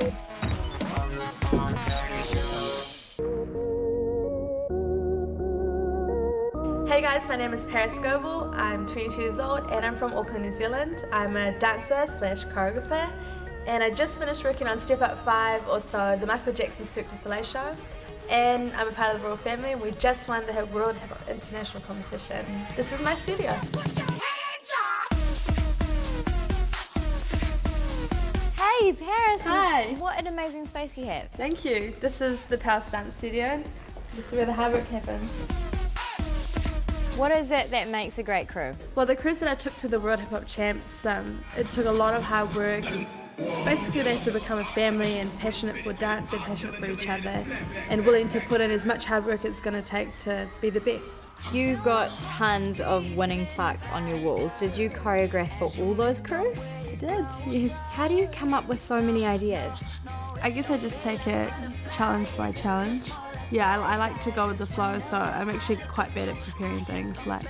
Hey guys, my name is Parras Goebel. I'm 22 years old and I'm from Auckland, New Zealand. I'm a dancer slash choreographer and I just finished working on Step Up 5, also the Michael Jackson Cirque du Soleil show. And I'm a part of the royal family and we just won the World Hip Hop International competition. This is my studio. Hey Parras! Hi! What an amazing space you have. Thank you. This is the Parras Dance Studio. This is where the hard work happens. What is it that makes a great crew? Well, the crews that I took to the World Hip Hop Champs, it took a lot of hard work. Basically, they have to become a family and passionate for dance and passionate for each other and willing to put in as much hard work as it's going to take to be the best. You've got tons of winning plaques on your walls. Did you choreograph for all those crews? I did, yes. How do you come up with so many ideas? I guess I just take it challenge by challenge. Yeah, I like to go with the flow, so I'm actually quite bad at preparing things. Like,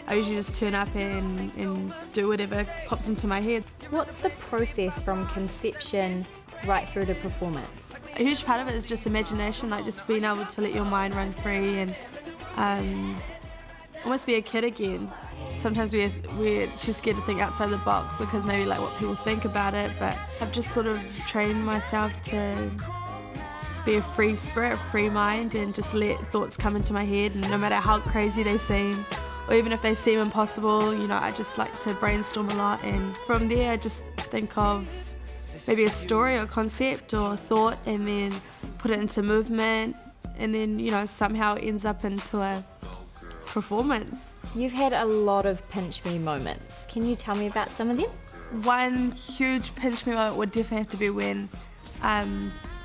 I usually just turn up and do whatever pops into my head. What's the process from conception right through to performance? A huge part of it is just imagination, like just being able to let your mind run free and almost be a kid again. Sometimes we're too scared to think outside the box because maybe like what people think about it, but I've just sort of trained myself to be a free spirit, a free mind, and just let thoughts come into my head, and no matter how crazy they seem, or even if they seem impossible, you know, I just like to brainstorm a lot, and from there I just think of maybe a story or concept or a thought and then put it into movement, and then, you know, somehow it ends up into a performance. You've had a lot of pinch me moments. Can you tell me about some of them? One huge pinch me moment would definitely have to be when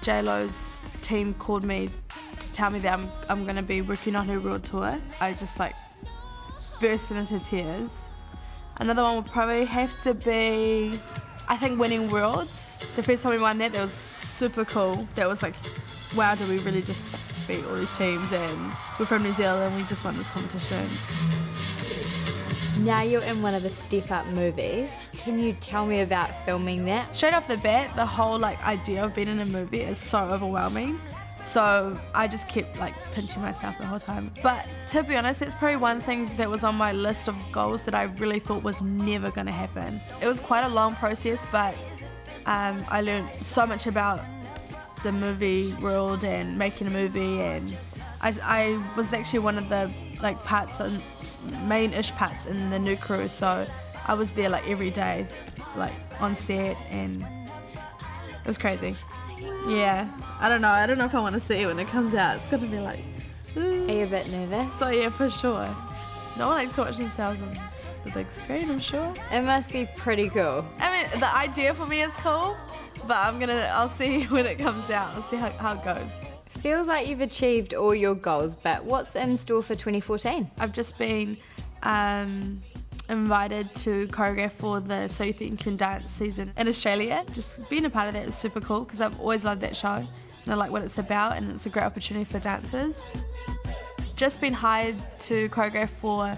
J-Lo's team called me to tell me that I'm going to be working on her world tour. I just like burst into tears. Another one would probably have to be, I think, winning Worlds. The first time we won that was super cool. That was like, wow, did we really just beat all these teams, and we're from New Zealand, we just won this competition. Now you're in one of the Step Up movies. Can you tell me about filming that? Straight off the bat, the whole like idea of being in a movie is so overwhelming. So I just kept like pinching myself the whole time. But to be honest, it's probably one thing that was on my list of goals that I really thought was never going to happen. It was quite a long process, but I learned so much about the movie world and making a movie, and I was actually one of the like parts and main-ish parts in the new crew, so I was there like every day, like on set, and it was crazy. Yeah, I don't know if I want to see it when it comes out. It's gonna be like, ooh. Are you a bit nervous? So yeah, for sure. No one likes to watch themselves on the big screen, I'm sure. It must be pretty cool. I mean, the idea for me is cool, but I'll see when it comes out. I'll see how it goes. Feels like you've achieved all your goals, but what's in store for 2014? I've just been invited to choreograph for the So You Think You Can Dance season in Australia. Just being a part of that is super cool because I've always loved that show and I like what it's about, and it's a great opportunity for dancers. Just been hired to choreograph for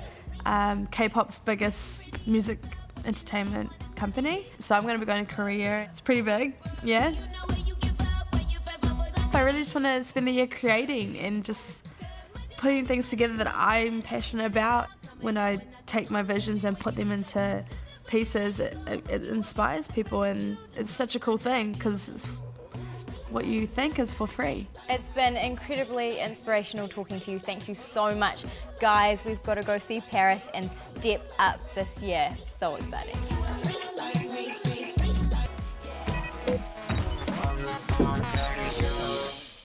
K-pop's biggest music entertainment company. So I'm going to be going to Korea. It's pretty big, yeah. I really just want to spend the year creating and just putting things together that I'm passionate about. When I take my visions and put them into pieces, it inspires people, and it's such a cool thing because what you think is for free. It's been incredibly inspirational talking to you. Thank you so much. Guys, we've got to go see Parras and Step Up this year. So exciting.